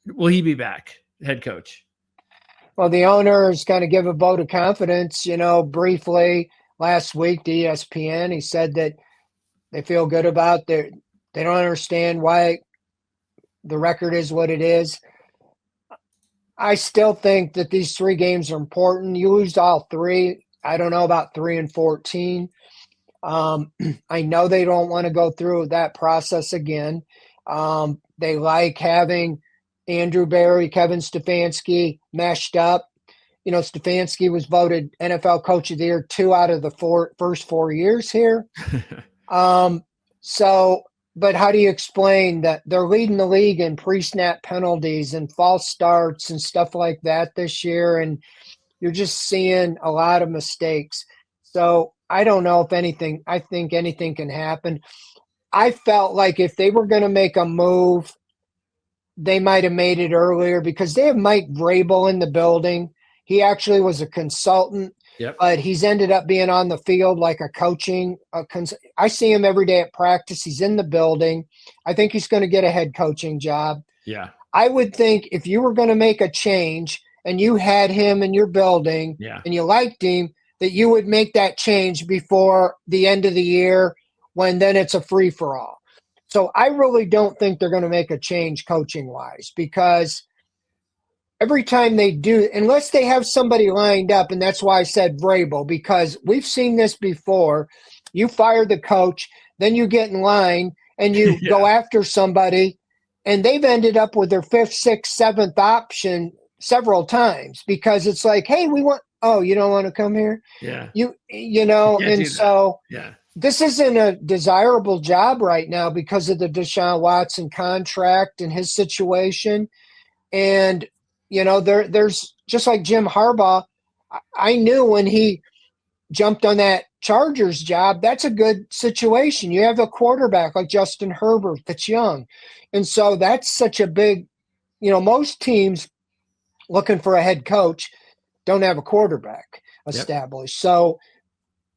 Will he be back, head coach? Well, the owner is going to give a vote of confidence. Briefly last week to ESPN, he said that they feel good about their. They don't understand why the record is what it is. I still think that these 3 games are important. You lose all 3. I don't know about 3-14. I know they don't want to go through that process again. They like having Andrew Berry, Kevin Stefanski meshed up. Stefanski was voted NFL Coach of the Year 2 out of the first 4 years here. Um, so, but how do you explain that they're leading the league in pre-snap penalties and false starts and stuff like that this year? And you're just seeing a lot of mistakes. So I don't know if anything, I think anything can happen. I felt like if they were going to make a move, they might have made it earlier because they have Mike Vrabel in the building. He actually was a consultant, Yep. but he's ended up being on the field like a coaching. I see him every day at practice. He's in the building. I think he's going to get a head coaching job. Yeah. I would think if you were going to make a change and you had him in your building and you liked him, that you would make that change before the end of the year when then it's a free-for-all. So I really don't think they're going to make a change coaching-wise because every time they do, unless they have somebody lined up, and that's why I said Vrabel, because we've seen this before. You fire the coach, then you get in line and you go after somebody, and they've ended up with their 5th, 6th, 7th option several times because it's like, hey, you don't want to come here? Yeah. This isn't a desirable job right now because of the Deshaun Watson contract and his situation. And, there's just like Jim Harbaugh. I knew when he jumped on that Chargers job, that's a good situation. You have a quarterback like Justin Herbert that's young. And so that's such a big, most teams looking for a head coach don't have a quarterback established. So,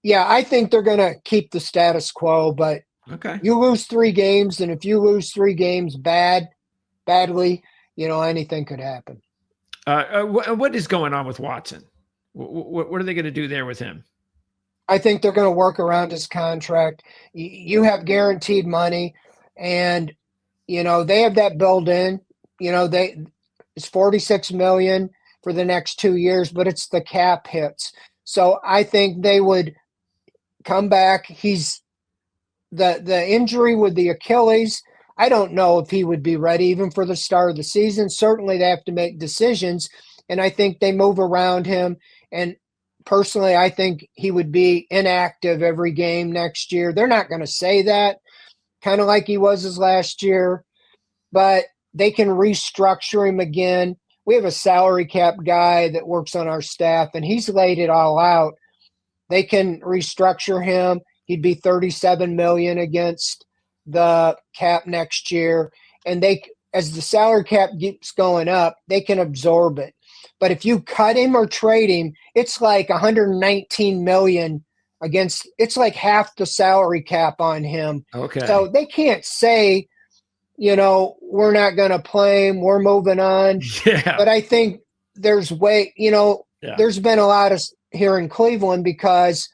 yeah, I think they're going to keep the status quo, but you lose 3 games, and if you lose 3 games badly, anything could happen. What is going on with Watson? What are they going to do there with him? I think they're going to work around his contract. You have guaranteed money, and they have that built in. It's $46 million for the next 2 years, but it's the cap hits. So I think they would come back. He's the injury with the Achilles. I don't know if he would be ready even for the start of the season. Certainly they have to make decisions, and I think they move around him. And personally, I think he would be inactive every game next year. They're not going to say that, kind of like he was his last year, but they can restructure him again. We have a salary cap guy that works on our staff, and he's laid it all out. They can restructure him. He'd be $37 million against the cap next year, and as the salary cap keeps going up, they can absorb it. But if you cut him or trade him, it's like $119 million against. It's like half the salary cap on him. Okay. So they can't say, we're not going to play him. We're moving on. Yeah. But I think there's there's been a lot of here in Cleveland because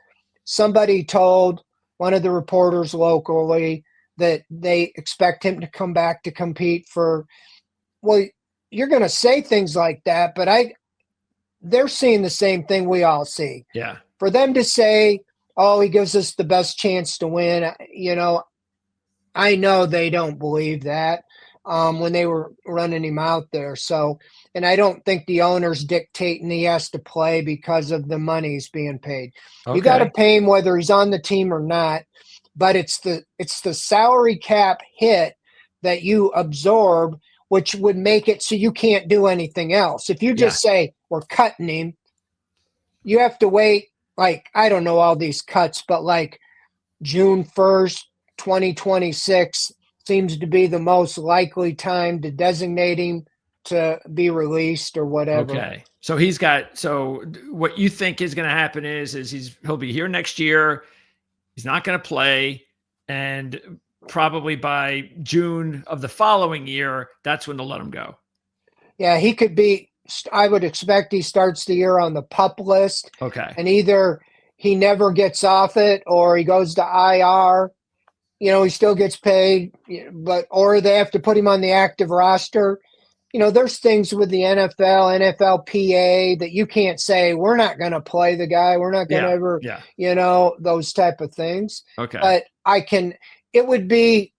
somebody told one of the reporters locally that they expect him to come back to compete for. Well, you're going to say things like that, but they're seeing the same thing we all see. Yeah. For them to say, oh, he gives us the best chance to win, I know they don't believe that when they were running him out there. So, and I don't think the owner's dictating he has to play because of the money he's being paid. Okay. You got to pay him whether he's on the team or not, but it's the salary cap hit that you absorb, which would make it so you can't do anything else. If you just say, we're cutting him, you have to wait, like, I don't know all these cuts, but like June 1st, 2026 seems to be the most likely time to designate him to be released or whatever. Okay. So so what you think is going to happen is he'll be here next year. He's not going to play. And probably by June of the following year, that's when they'll let him go. Yeah, he could be. I would expect he starts the year on the PUP list, Okay. and either he never gets off it or he goes to IR. He still gets paid, but or they have to put him on the active roster. There's things with the NFL, NFLPA that you can't say we're not going to play the guy. We're not going to Yeah. ever, Yeah. those type of things. Okay. But it would be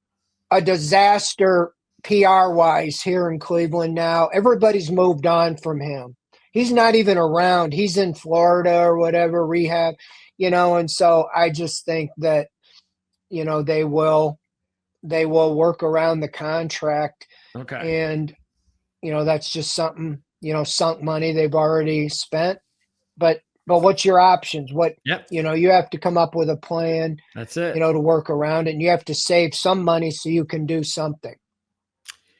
a disaster PR wise here in Cleveland now. Everybody's moved on from him. He's not even around. He's in Florida or whatever, rehab, and so I just think that, they will work around the contract. Okay. And, that's just something, sunk money they've already spent. But what's your options? Yep. You have to come up with a plan, That's it. to work around it, and you have to save some money so you can do something.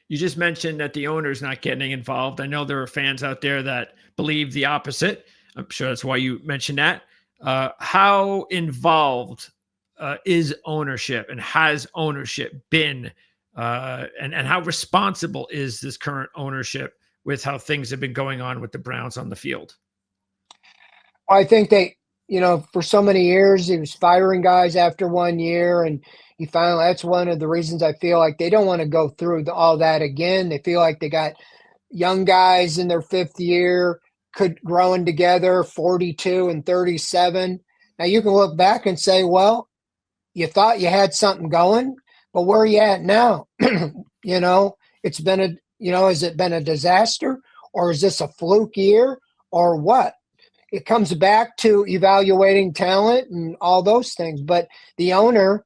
You just mentioned that the owner's not getting involved. I know there are fans out there that believe the opposite. I'm sure that's why you mentioned that. How involved is ownership, and has ownership been, and how responsible is this current ownership with how things have been going on with the Browns on the field? I think for so many years, he was firing guys after 1 year, and that's one of the reasons I feel like they don't want to go through all that again. They feel like they got young guys in their fifth year, growing together, 42 and 37. Now you can look back and say, well, you thought you had something going, but where are you at now? It's been has it been a disaster, or is this a fluke year, or what? It comes back to evaluating talent and all those things. But the owner,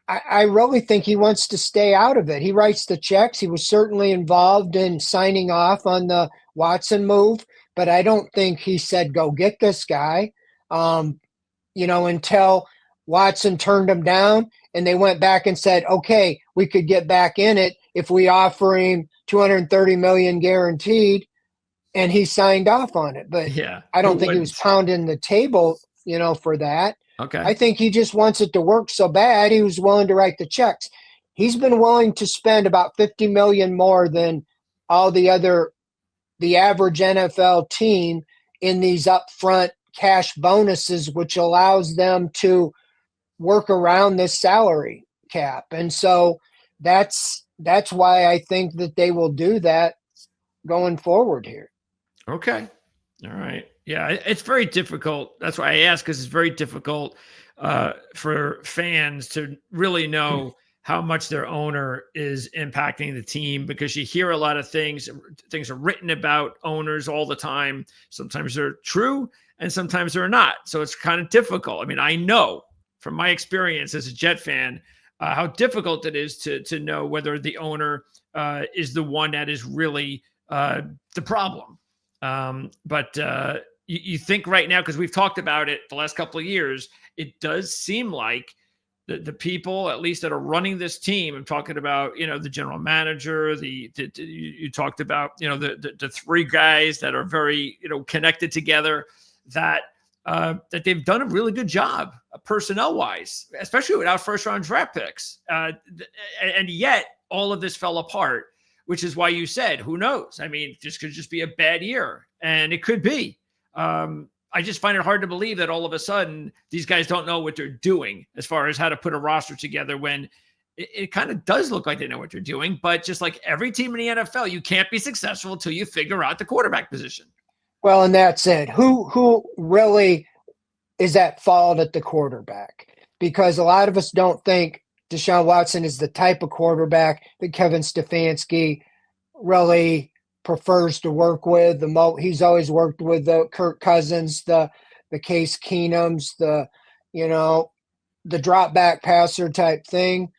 I really think he wants to stay out of it. He writes the checks. He was certainly involved in signing off on the Watson move, but I don't think he said, go get this guy, until Watson turned him down and they went back and said, okay, we could get back in it if we offer him $230 million guaranteed. And he signed off on it. But Yeah. I don't think he was pounding the table, for that. Okay. I think he just wants it to work so bad he was willing to write the checks. He's been willing to spend about $50 million more than all the average NFL team in these upfront cash bonuses, which allows them to work around this salary cap. And so that's why I think that they will do that going forward here. Okay. All right. Yeah, it's very difficult. That's why I ask, because it's very difficult for fans to really know how much their owner is impacting the team, because you hear a lot of things. Things are written about owners all the time. Sometimes they're true and sometimes they're not. So it's kind of difficult. I mean, I know from my experience as a Jet fan how difficult it is to know whether the owner is the one that is really the problem. But you think right now, because we've talked about it the last couple of years, it does seem like the people, at least that are running this team, I'm talking about, the general manager, you talked about, the three guys that are very, connected together, that they've done a really good job personnel wise, especially without first round draft picks. And yet all of this fell apart, which is why you said, who knows? I mean, this could just be a bad year, and it could be. I just find it hard to believe that all of a sudden these guys don't know what they're doing as far as how to put a roster together, when it kind of does look like they know what they're doing. But just like every team in the NFL, you can't be successful until you figure out the quarterback position. Well, and that's it. Who really is at fault at the quarterback? Because a lot of us don't think Deshaun Watson is the type of quarterback that Kevin Stefanski really prefers to work with. He's always worked with the Kirk Cousins, the Case Keenums, the drop back passer type thing.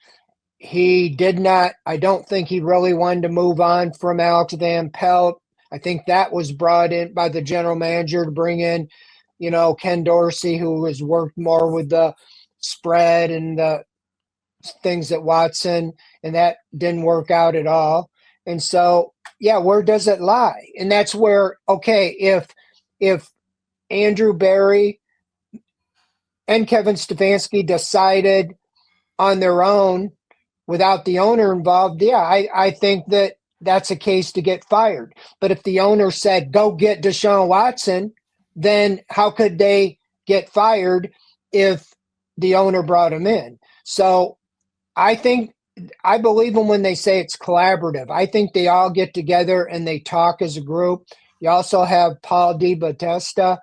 He did not. I don't think he really wanted to move on from Alex Van Pelt. I think that was brought in by the general manager to bring in, Ken Dorsey, who has worked more with the spread and the things at Watson, and that didn't work out at all. And so, yeah, where does it lie? And that's where, okay, if Andrew Berry and Kevin Stefanski decided on their own without the owner involved, yeah, I think that that's a case to get fired. But if the owner said, go get Deshaun Watson, then how could they get fired if the owner brought him in? So I believe them when they say it's collaborative. I think they all get together and they talk as a group. You also have Paul DiBattista,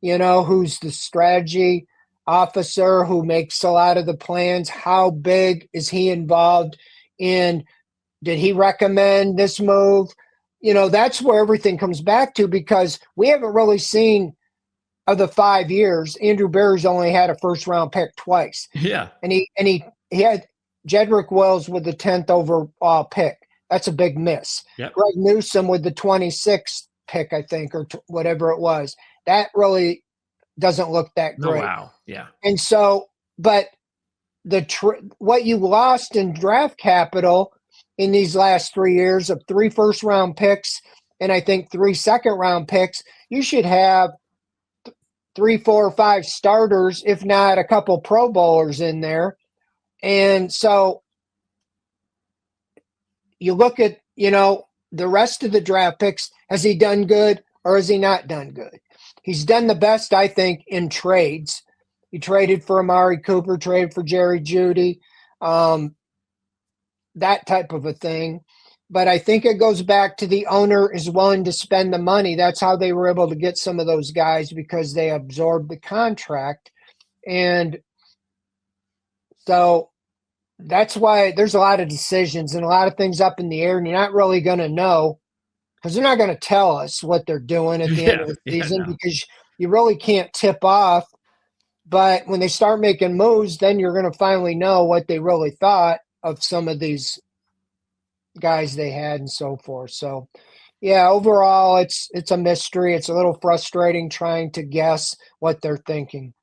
who's the strategy officer who makes a lot of the plans. How big is he involved in? Did he recommend this move? That's where everything comes back to, because we haven't really seen, of the 5 years, Andrew Berry's only had a first round pick twice. Yeah. And he had Jedrick Wills with the 10th overall pick. That's a big miss. Yep. Greg Newsome with the 26th pick, I think, or whatever it was. That really doesn't look that great. Oh, wow. Yeah. And so, but what you lost in draft capital in these last 3 years of 3 first-round picks and I think 3 second-round picks, you should have 3, 4, or 5 starters, if not a couple Pro Bowlers in there. And so you look at, the rest of the draft picks. Has he done good or has he not done good? He's done the best, I think, in trades. He traded for Amari Cooper, traded for Jerry Jeudy, that type of a thing. But I think it goes back to the owner is willing to spend the money. That's how they were able to get some of those guys, because they absorbed the contract. And so that's why there's a lot of decisions and a lot of things up in the air, and you're not really going to know, because they're not going to tell us what they're doing at the end of the season, because you really can't tip off. But when they start making moves, then you're going to finally know what they really thought of some of these guys they had and so forth. So, yeah, overall, it's a mystery. It's a little frustrating trying to guess what they're thinking.